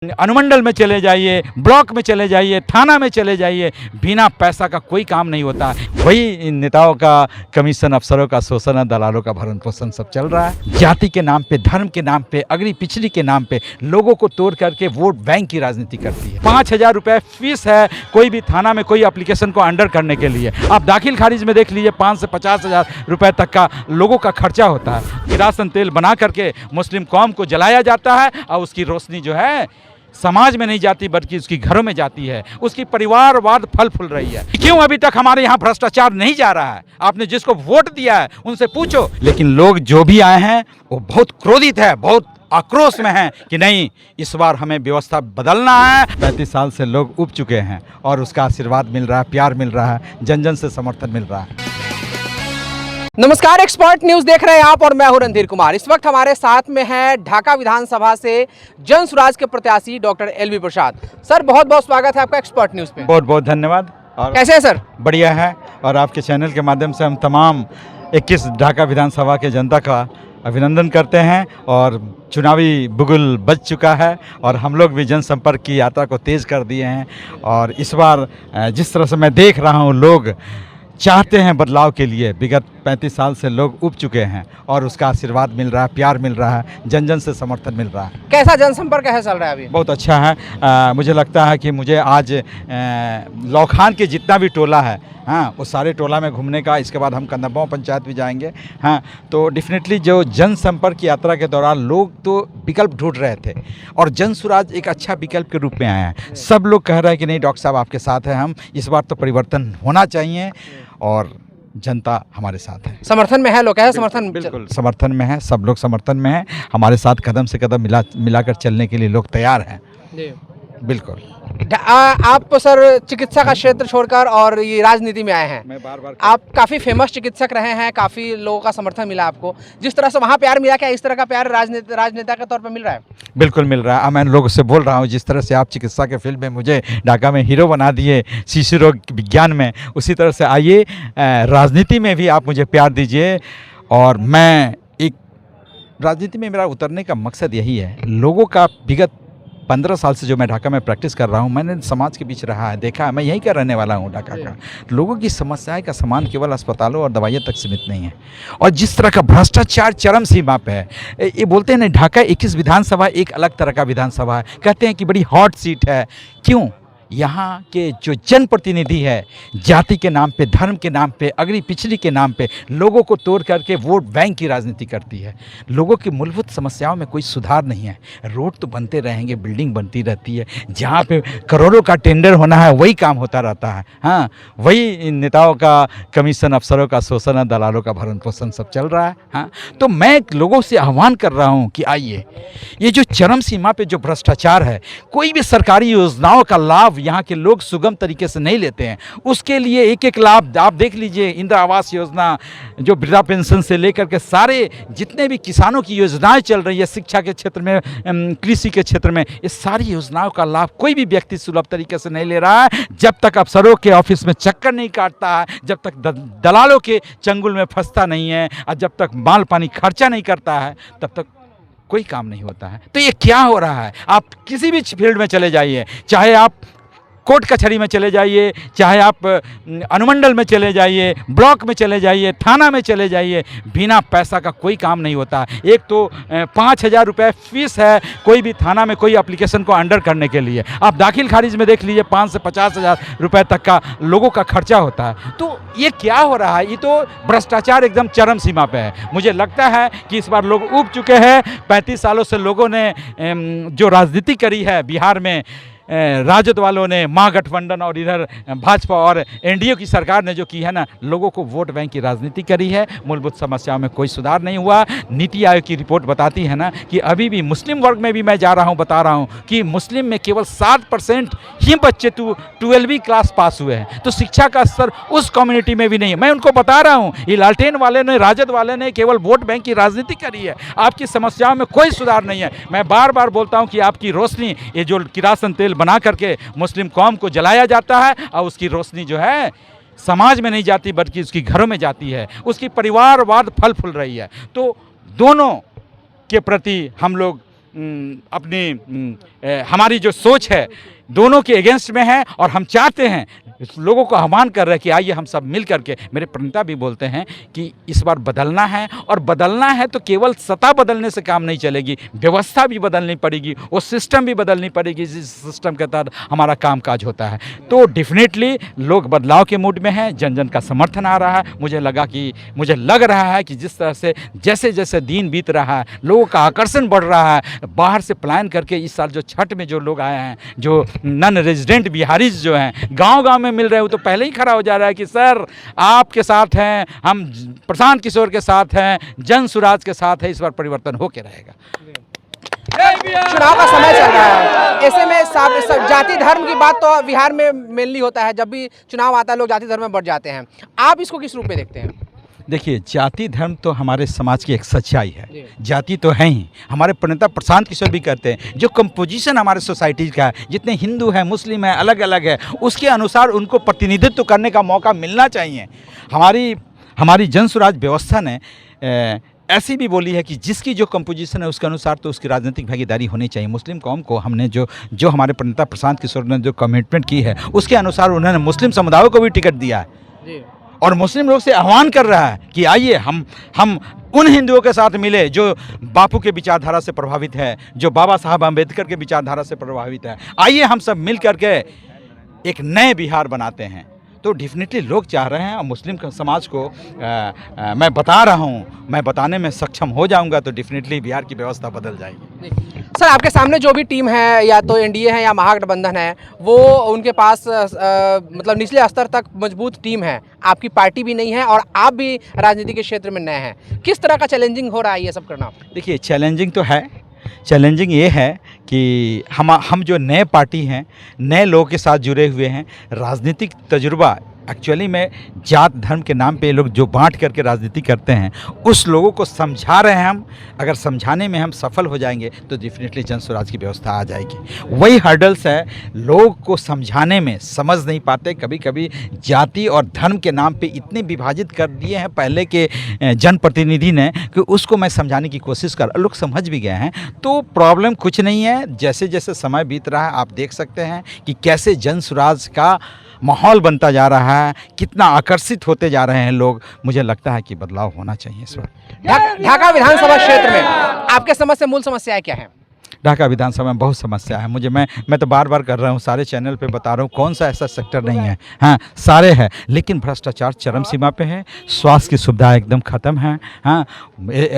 अनुमंडल में चले जाइए, ब्लॉक में चले जाइए, थाना में चले जाइए, बिना पैसा का कोई काम नहीं होता। वही इन नेताओं का, कमीशन अफसरों का शोषण, दलालों का भरण पोषण सब चल रहा है। जाति के नाम पे, धर्म के नाम पे, अगड़ी पिछड़ी के नाम पे लोगों को तोड़ करके वोट बैंक की राजनीति करती है। 5,000 रुपये फीस है कोई भी थाना में कोई एप्लीकेशन को अंडर करने के लिए। आप दाखिल खारिज में देख लीजिए, 5 से 50,000 रुपये तक का लोगों का खर्चा होता है। किरासन तेल बना करके मुस्लिम कौम को जलाया जाता है और उसकी रोशनी जो है समाज में नहीं जाती बल्कि उसकी घरों में जाती है। उसकी परिवारवाद फल फूल रही है। क्यों अभी तक हमारे यहाँ भ्रष्टाचार नहीं जा रहा है? आपने जिसको वोट दिया है उनसे पूछो। लेकिन लोग जो भी आए हैं वो बहुत क्रोधित है, बहुत आक्रोश में है कि नहीं, इस बार हमें व्यवस्था बदलना है। 35 साल से लोग उब चुके हैं और उसका आशीर्वाद मिल रहा है, प्यार मिल रहा है, जन जन से समर्थन मिल रहा है। नमस्कार, एक्सपर्ट न्यूज देख रहे हैं आप और मैं हूं रणधीर कुमार। इस वक्त हमारे साथ में है ढाका विधानसभा से जन सुराज के प्रत्याशी डॉक्टर एलवी प्रसाद। सर, बहुत बहुत स्वागत है आपका एक्सपर्ट न्यूज पे। बहुत बहुत धन्यवाद। और कैसे है सर? बढ़िया है। और आपके चैनल के माध्यम से हम तमाम 21 ढाका विधानसभा के जनता का अभिनंदन करते हैं। और चुनावी बुगुल बज चुका है और हम लोग भी जनसंपर्क की यात्रा को तेज़ कर दिए हैं। और इस बार जिस तरह से मैं देख रहा हूँ, लोग चाहते हैं बदलाव के लिए। विगत 35 साल से लोग उब चुके हैं और उसका आशीर्वाद मिल रहा है, प्यार मिल रहा है, जन जन से समर्थन मिल रहा है। कैसा जनसंपर्क है चल रहा है अभी? बहुत अच्छा है। मुझे लगता है कि मुझे आज लौखान के जितना भी टोला है, हाँ, वो सारे टोला में घूमने का, इसके बाद हम कंदरबाव पंचायत भी जाएंगे। हाँ, तो डेफिनेटली जो जनसंपर्क यात्रा के दौरान लोग तो विकल्प ढूंढ रहे थे और जन सुराज एक अच्छा विकल्प के रूप में आया है। सब लोग कह रहे हैं कि नहीं डॉक्टर साहब आपके साथ हैं हम, इस बार तो परिवर्तन होना चाहिए और जनता हमारे साथ है। समर्थन में है लोग? है समर्थन? बिल्कुल समर्थन में है, सब लोग समर्थन में है। हमारे साथ कदम से कदम मिलाकर चलने के लिए लोग तैयार हैं। बिल्कुल। आप सर चिकित्सा का क्षेत्र छोड़कर और ये राजनीति में आए हैं। मैं बार आप काफ़ी फेमस चिकित्सक रहे हैं, काफ़ी लोगों का समर्थन मिला आपको। जिस तरह से वहाँ प्यार मिला, क्या इस तरह का प्यार राजनेता के तौर पर मिल रहा है? बिल्कुल मिल रहा है। मैं लोगों से बोल रहा हूँ, जिस तरह से आप चिकित्सा के फील्ड में मुझे ढाका में हीरो बना दिए शिशु रोग विज्ञान में, उसी तरह से आइए राजनीति में भी आप मुझे प्यार दीजिए। और मैं एक राजनीति में मेरा उतरने का मकसद यही है, लोगों का विगत 15 साल से जो मैं ढाका में प्रैक्टिस कर रहा हूँ, मैंने समाज के बीच रहा है, देखा है। मैं यहीं का रहने वाला हूँ ढाका का। लोगों की समस्याएं का समान केवल अस्पतालों और दवाइयों तक सीमित नहीं है। और जिस तरह का भ्रष्टाचार चरम सीमा पे है, ये बोलते हैं ना, ढाका 21 विधानसभा एक अलग तरह का विधानसभा है। कहते हैं कि बड़ी हॉट सीट है। क्यों? यहाँ के जो जनप्रतिनिधि है जाति के नाम पे, धर्म के नाम पे, अगड़ी पिछड़ी के नाम पे लोगों को तोड़ करके वोट बैंक की राजनीति करती है। लोगों की मूलभूत समस्याओं में कोई सुधार नहीं है। रोड तो बनते रहेंगे, बिल्डिंग बनती रहती है, जहाँ पे करोड़ों का टेंडर होना है वही काम होता रहता है। हाँ, वही इन नेताओं का, कमीशन अफसरों का शोषण, दलालों का भरण पोषण सब चल रहा है। हाँ, तो मैं लोगों से आह्वान कर रहा हूँ कि आइए, ये जो चरम सीमा पे जो भ्रष्टाचार है, कोई भी सरकारी योजनाओं का लाभ यहाँ के लोग सुगम तरीके से नहीं लेते हैं। उसके लिए एक एक लाभ आप देख लीजिए, इंदिरा आवास योजना, जो वृद्धा पेंशन से लेकर के सारे जितने भी किसानों की योजनाएं चल रही है, शिक्षा के क्षेत्र में, कृषि के क्षेत्र में, इस सारी योजनाओं का लाभ कोई भी व्यक्ति सुलभ तरीके से नहीं ले रहा है। जब तक अफसरों के ऑफिस में चक्कर नहीं काटता है, जब तक दलालों के चंगुल में फंसता नहीं है और जब तक माल पानी खर्चा नहीं करता है, तब तक कोई काम नहीं होता है। तो ये क्या हो रहा है? आप किसी भी फील्ड में चले जाइए, चाहे आप कोर्ट कचहरी में चले जाइए, चाहे आप अनुमंडल में चले जाइए, ब्लॉक में चले जाइए, थाना में चले जाइए, बिना पैसा का कोई काम नहीं होता। एक तो 5,000 रुपये फीस है कोई भी थाना में कोई एप्लीकेशन को अंडर करने के लिए। आप दाखिल खारिज में देख लीजिए, 5 से 50,000 रुपये तक का लोगों का खर्चा होता है। तो ये क्या हो रहा है? ये तो भ्रष्टाचार एकदम चरम सीमा पे है। मुझे लगता है कि इस बार लोग उब चुके हैं। 35 सालों से लोगों ने जो राजनीति करी है बिहार में, राजद वालों ने, महागठबंधन और इधर भाजपा और एनडीए की सरकार ने जो की है ना, लोगों को वोट बैंक की राजनीति करी है। मूलभूत समस्याओं में कोई सुधार नहीं हुआ। नीति आयोग की रिपोर्ट बताती है ना कि अभी भी मुस्लिम वर्ग में भी मैं जा रहा हूँ, बता रहा हूँ कि मुस्लिम में केवल 7% ही बच्चे 12वीं क्लास पास हुए हैं। तो शिक्षा का स्तर उस कम्युनिटी में भी नहीं है। मैं उनको बता रहा हूँ, ये लालटेन वाले ने, राजद वाले ने केवल वोट बैंक की राजनीति करी है। आपकी समस्याओं में कोई सुधार नहीं है। मैं बार बार बोलता हूँ कि आपकी रोशनी, ये जो किरासन तेल बना करके मुस्लिम कौम को जलाया जाता है और उसकी रोशनी जो है समाज में नहीं जाती बल्कि उसकी घरों में जाती है। उसकी परिवारवाद फल फूल रही है। तो दोनों के प्रति हम लोग हमारी जो सोच है दोनों के अगेंस्ट में है, और हम चाहते हैं, लोगों को आह्वान कर रहे हैं कि आइए हम सब मिल करके, मेरे प्रणेता भी बोलते हैं कि इस बार बदलना है, और बदलना है तो केवल सत्ता बदलने से काम नहीं चलेगी, व्यवस्था भी बदलनी पड़ेगी, वो सिस्टम भी बदलनी पड़ेगी जिस सिस्टम के तहत हमारा कामकाज होता है। तो डेफिनेटली लोग बदलाव के मूड में हैं, जन जन का समर्थन आ रहा है। मुझे लग रहा है कि जिस तरह से जैसे जैसे दिन बीत रहा है, लोगों का आकर्षण बढ़ रहा है, बाहर से प्लान करके इस साल जो छठ में जो लोग आए हैं, जो नॉन रेजिडेंट बिहारीज जो हैं, गांव-गांव में मिल रहे हैं, वो तो पहले ही खड़ा हो जा रहा है कि सर आपके साथ हैं, हम प्रशांत किशोर के साथ हैं, जन सुराज के साथ है, इस बार परिवर्तन होके रहेगा। चुनाव का समय चल रहा है, ऐसे में सब जाति धर्म की बात तो बिहार में मेनली होता है, जब भी चुनाव आता है लोग जाति धर्म में बढ़ जाते हैं। आप इसको किस रूप में देखते हैं? देखिए, जाति धर्म तो हमारे समाज की एक सच्चाई है, जाति तो है ही। हमारे प्रणेता प्रशांत किशोर भी कहते हैं जो कंपोजिशन हमारे सोसाइटी का है, जितने हिंदू हैं, मुस्लिम हैं, अलग अलग है, उसके अनुसार उनको प्रतिनिधित्व करने का मौका मिलना चाहिए। हमारी जन सुराज व्यवस्था ने ऐसी भी बोली है कि जिसकी जो कंपोजिशन है उसके अनुसार तो उसकी राजनीतिक भागीदारी होनी चाहिए। मुस्लिम कौम को हमने जो हमारे प्रणेता प्रशांत किशोर ने जो कमिटमेंट की है उसके अनुसार उन्होंने मुस्लिम समुदायों को भी टिकट दिया है, और मुस्लिम लोग से आह्वान कर रहा है कि आइए हम उन हिंदुओं के साथ मिले जो बापू के विचारधारा से प्रभावित है, जो बाबा साहब अम्बेडकर के विचारधारा से प्रभावित है। आइए हम सब मिल करके एक नए बिहार बनाते हैं। तो डेफिनेटली लोग चाह रहे हैं, और मुस्लिम समाज को मैं बता रहा हूँ, मैं बताने में सक्षम हो जाऊँगा तो डेफिनेटली बिहार की व्यवस्था बदल जाएगी। सर, आपके सामने जो भी टीम है, या तो एनडीए है या महागठबंधन है, वो उनके पास मतलब निचले स्तर तक मजबूत टीम है, आपकी पार्टी भी नहीं है और आप भी राजनीति के क्षेत्र में नए हैं। किस तरह का चैलेंजिंग हो रहा है ये सब करना? देखिए, चैलेंजिंग तो है। चैलेंजिंग ये है कि हम जो नए पार्टी हैं, नए लोगों के साथ जुड़े हुए हैं, राजनीतिक तजुर्बा एक्चुअली में जात धर्म के नाम पे लोग जो बांट करके राजनीति करते हैं, उस लोगों को समझा रहे हैं हम। अगर समझाने में हम सफल हो जाएंगे तो डेफिनेटली जन स्वराज की व्यवस्था आ जाएगी। वही हर्डल्स है, लोग को समझाने में समझ नहीं पाते। कभी कभी जाति और धर्म के नाम पे इतने विभाजित कर दिए हैं पहले के जनप्रतिनिधि ने कि उसको मैं समझाने की कोशिश कर, लोग समझ भी गए हैं। तो प्रॉब्लम कुछ नहीं है। जैसे जैसे समय बीत रहा है आप देख सकते हैं कि कैसे जन स्वराज का माहौल बनता जा रहा है, कितना आकर्षित होते जा रहे हैं लोग। मुझे लगता है कि बदलाव होना चाहिए इस वक्त। ढाका विधानसभा क्षेत्र में आपके समस्या, मूल समस्याएं क्या हैं? ढाका विधानसभा में बहुत समस्या है। मैं तो बार बार कर रहा हूँ, सारे चैनल पे बता रहा हूँ, कौन सा ऐसा सेक्टर नहीं है। हाँ, सारे हैं, लेकिन भ्रष्टाचार चरम सीमा पे है, स्वास्थ्य की सुविधा एकदम ख़त्म है। हाँ,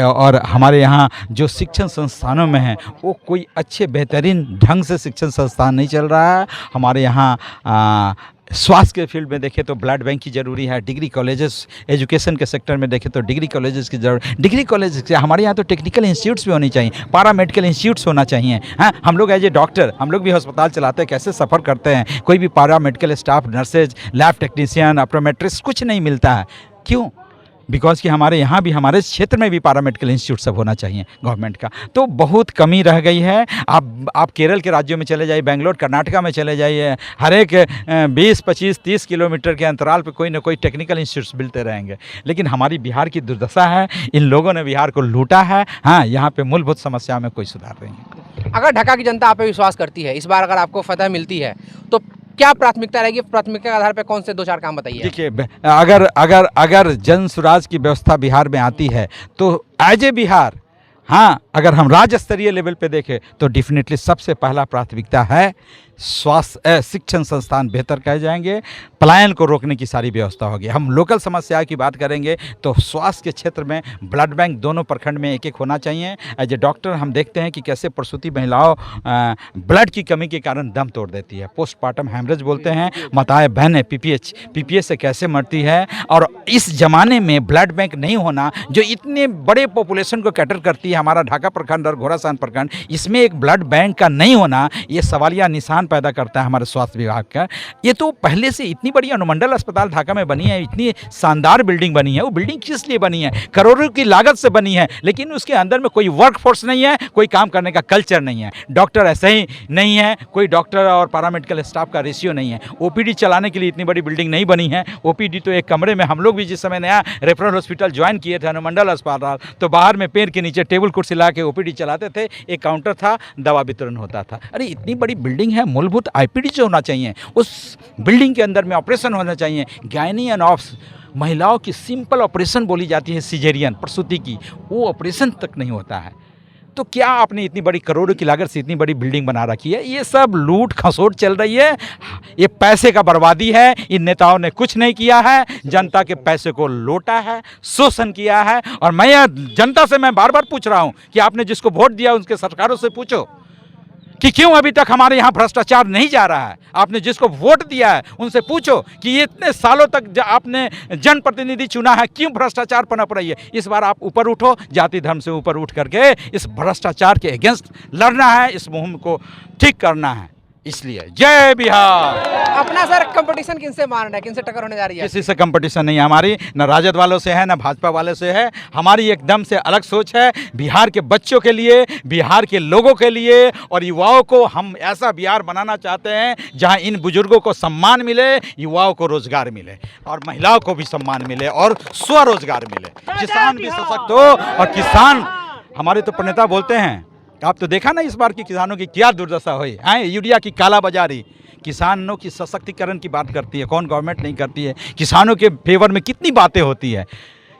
और हमारे यहाँ जो शिक्षण संस्थानों में है वो कोई अच्छे बेहतरीन ढंग से शिक्षण संस्थान नहीं चल रहा है। हमारे यहाँ स्वास्थ्य के फील्ड में देखें तो ब्लड बैंक की ज़रूरी है, डिग्री कॉलेजेस, एजुकेशन के सेक्टर में देखें तो डिग्री कॉलेजेस की ज़रूरत। डिग्री कॉलेज हमारे यहाँ तो टेक्निकल इंस्टीट्यूट्स भी होनी चाहिए, पारा मेडिकल इंस्टीट्यूट्स होना चाहिए। हाँ, हम लोग एज ए डॉक्टर, हम लोग भी अस्पताल चलाते हैं, कैसे सफ़र करते हैं, कोई भी पारा medical staff, nurses, lab technician, optometrist कुछ नहीं मिलता है। क्यों? बिकॉज़ कि हमारे यहाँ भी, हमारे क्षेत्र में भी पैरामेडिकल इंस्टीट्यूट सब होना चाहिए गवर्नमेंट का। तो बहुत कमी रह गई है। आप केरल के राज्यों में चले जाइए, बेंगलोर, कर्नाटका में चले जाइए, हर एक 20, 25, 30 किलोमीटर के अंतराल पे कोई ना कोई टेक्निकल इंस्टीट्यूट्स मिलते रहेंगे। लेकिन हमारी बिहार की दुर्दशा है, इन लोगों ने बिहार को लूटा है। हाँ, यहाँ पे मूलभूत समस्या में कोई सुधार नहीं है। अगर ढाका की जनता आप पे विश्वास करती है, इस बार अगर आपको फतह मिलती है तो क्या प्राथमिकता रहेगी? प्राथमिकता के आधार पर कौन से 2-4 काम बताइए। देखिए, अगर जन स्वराज की व्यवस्था बिहार में आती है तो एज ए बिहार, हाँ, अगर हम राज्य स्तरीय लेवल पे देखें तो डेफिनेटली सबसे पहला प्राथमिकता है स्वास्थ्य, शिक्षण संस्थान बेहतर किए जाएंगे, पलायन को रोकने की सारी व्यवस्था होगी। हम लोकल समस्या की बात करेंगे तो स्वास्थ्य के क्षेत्र में ब्लड बैंक दोनों प्रखंड में एक एक होना चाहिए। एज ए डॉक्टर हम देखते हैं कि कैसे प्रसूति महिलाओं ब्लड की कमी के कारण दम तोड़ देती है, पोस्टमार्टम हेमरेज बोलते हैं, माताएं बहनें पीपीएच से कैसे मरती है। और इस ज़माने में ब्लड बैंक नहीं होना, जो इतने बड़े पॉपुलेशन को कैटर करती है, हमारा ढाका प्रखंड और घोड़ासान प्रखंड, इसमें एक ब्लड बैंक का नहीं होना, ये सवालिया निशान पैदा करता है हमारे स्वास्थ्य विभाग का। ये तो पहले से इतनी बड़ी अनुमंडल अस्पताल ढाका में बनी है, इतनी शानदार बिल्डिंग बनी है, वो बिल्डिंग किस लिए बनी है? करोड़ों की लागत से बनी है, लेकिन उसके अंदर में कोई वर्कफोर्स नहीं है, कोई काम करने का कल्चर नहीं है, डॉक्टर ऐसे ही नहीं है, कोई डॉक्टर और पैरामेडिकल स्टाफ का रेशियो नहीं है। ओपीडी चलाने के लिए इतनी बड़ी बिल्डिंग नहीं बनी है। ओपीडी तो एक कमरे में, हम लोग भी जिस समय नया रेफरल हॉस्पिटल ज्वाइन किए थे अनुमंडल अस्पताल, तो बाहर में पेड़ के नीचे टेबल कुर्सी लगा जाके ओपीडी चलाते थे, एक काउंटर था, दवा वितरण होता था। अरे इतनी बड़ी बिल्डिंग है, मूलभूत आईपीडी जो होना चाहिए, उस बिल्डिंग के अंदर में ऑपरेशन होना चाहिए। गायनी एंड ऑप्स, महिलाओं की सिंपल ऑपरेशन बोली जाती है, सिजेरियन प्रसूति की, वो ऑपरेशन तक नहीं होता है। तो क्या आपने इतनी बड़ी करोड़ों की लागत से इतनी बड़ी बिल्डिंग बना रखी है? ये सब लूट खसोट चल रही है, ये पैसे का बर्बादी है। इन नेताओं ने कुछ नहीं किया है, जनता के पैसे को लूटा है, शोषण किया है। और मैं जनता से मैं बार बार पूछ रहा हूँ कि आपने जिसको वोट दिया उनके सरकारों से पूछो कि क्यों अभी तक हमारे यहाँ भ्रष्टाचार नहीं जा रहा है। आपने जिसको वोट दिया है उनसे पूछो कि ये इतने सालों तक आपने जनप्रतिनिधि चुना है, क्यों भ्रष्टाचार पनप रही है। इस बार आप ऊपर उठो, जाति धर्म से ऊपर उठ करके इस भ्रष्टाचार के अगेंस्ट लड़ना है, इस मुहिम को ठीक करना है। इसलिए जय बिहार। अपना सर कंपटीशन किनसे मान रहे हैं, किनसे टक्कर होने जा रही है? किसी से कंपटीशन नहीं है हमारी, न राजद वालों से है, न भाजपा वाले से है। हमारी एकदम से अलग सोच है, बिहार के बच्चों के लिए, बिहार के लोगों के लिए और युवाओं को हम ऐसा बिहार बनाना चाहते हैं जहां इन बुजुर्गों को सम्मान मिले, युवाओं को रोजगार मिले और महिलाओं को भी सम्मान मिले और स्वरोजगार मिले, किसान भी सशक्त हो। और किसान, हमारे तो प्रणेता बोलते हैं, आप तो देखा ना इस बार की किसानों की क्या दुर्दशा हुई है, यूरिया की कालाबाजारी। किसानों की सशक्तिकरण की बात करती है कौन? गवर्नमेंट नहीं करती है। किसानों के फेवर में कितनी बातें होती है।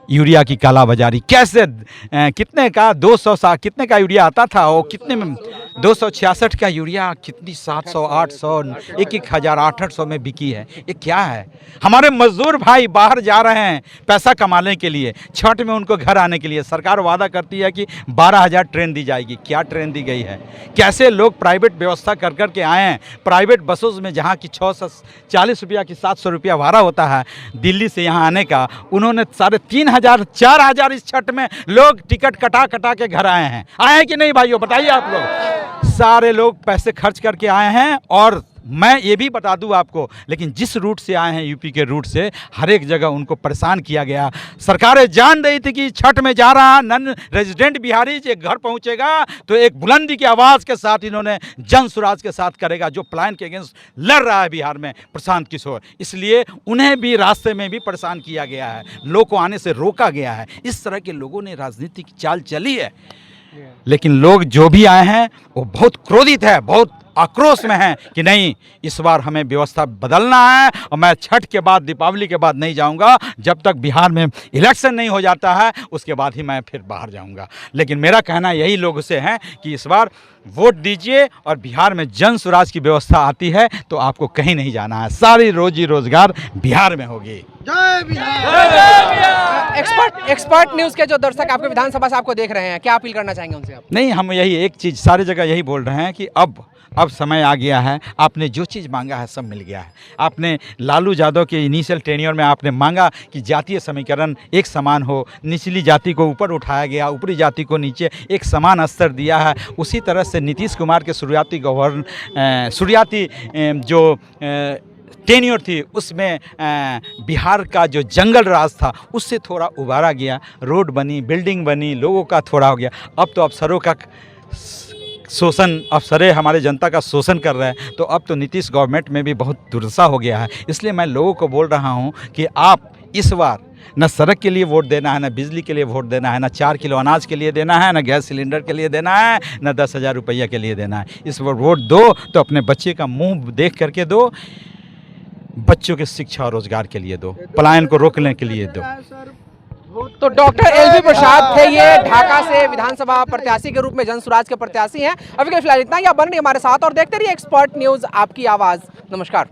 यूरिया की कालाबाजारी कैसे, कितने का 200 कितने का यूरिया आता था, वो कितने में 266 का यूरिया कितनी 700 800 1,000 800 में बिकी है। ये क्या है? हमारे मजदूर भाई बाहर जा रहे हैं पैसा कमाने के लिए, छठ में उनको घर आने के लिए सरकार वादा करती है कि 12,000 ट्रेन दी जाएगी। क्या ट्रेन दी गई है? कैसे लोग प्राइवेट व्यवस्था कर कर के आए हैं, प्राइवेट बसों में जहाँ की 640 रुपया की 700 रुपया भाड़ा होता है दिल्ली से यहाँ आने का, उन्होंने 3,500 4,000 इस छठ में लोग टिकट कटा कटा के घर आए हैं। आए हैं कि नहीं भाइयों, बताइए आप लोग। सारे लोग पैसे खर्च करके आए हैं। और मैं ये भी बता दूं आपको, लेकिन जिस रूट से आए हैं, यूपी के रूट से, हर एक जगह उनको परेशान किया गया। सरकारें जान रही थी कि छठ में जा रहा नन रेजिडेंट बिहारी जे घर पहुंचेगा तो एक बुलंदी की आवाज़ के साथ इन्होंने जन सुराज के साथ करेगा, जो प्लान के अगेंस्ट लड़ रहा है बिहार में प्रशांत किशोर। इसलिए उन्हें भी रास्ते में भी परेशान किया गया है, लोग को आने से रोका गया है। इस तरह के लोगों ने राजनीति की चाल चली है। लेकिन लोग जो भी आए हैं वो बहुत क्रोधित है, बहुत आक्रोश में है कि नहीं, इस बार हमें व्यवस्था बदलना है। और मैं छठ के बाद, दीपावली के बाद नहीं जाऊंगा, जब तक बिहार में इलेक्शन नहीं हो जाता है उसके बाद ही मैं फिर बाहर जाऊंगा। लेकिन मेरा कहना यही लोगों से है कि इस बार वोट दीजिए और बिहार में जन सुराज की व्यवस्था आती है तो आपको कहीं नहीं जाना है, सारी रोजी रोजगार बिहार में होगी। जय बिहार। एक्सपर्ट न्यूज़ के जो दर्शक आपके विधानसभा से आपको देख रहे हैं, क्या अपील करना चाहेंगे उनसे आप? नहीं, हम यही एक चीज़ सारी जगह यही बोल रहे हैं कि अब समय आ गया है। आपने जो चीज़ मांगा है सब मिल गया है। आपने लालू यादव के इनिशियल टेन्योर में आपने मांगा कि जातीय समीकरण एक समान हो, निचली जाति को ऊपर उठाया गया, ऊपरी जाति को नीचे, एक समान स्तर दिया है। उसी तरह से नीतीश कुमार के शुरुआती जो टेन्योर थी उसमें बिहार का जो जंगल राज था उससे थोड़ा उबारा गया, रोड बनी, बिल्डिंग बनी, लोगों का थोड़ा हो गया। अब तो अफसरों का शोषण, अफसरें हमारे जनता का शोषण कर रहे हैं, तो अब तो नीतीश गवर्नमेंट में भी बहुत दुर्दशा हो गया है। इसलिए मैं लोगों को बोल रहा हूं कि आप इस बार न सड़क के लिए वोट देना है, न बिजली के लिए वोट देना है, न 4 किलो अनाज के लिए देना है, न गैस सिलेंडर के लिए देना है, न 10,000 रुपया के लिए देना है। इस बार वोट दो तो अपने बच्चे का मुँह देख करके दो, बच्चों के शिक्षा और रोजगार के लिए दो, पलायन को रोकने के लिए दो। तो डॉक्टर एलवी प्रसाद थे ये, ढाका से विधानसभा प्रत्याशी के रूप में जन सुराज के प्रत्याशी हैं। अभी के फिलहाल इतना ही। आप बन रही हमारे साथ और देखते रहिए एक्सपर्ट न्यूज़, आपकी आवाज़। नमस्कार।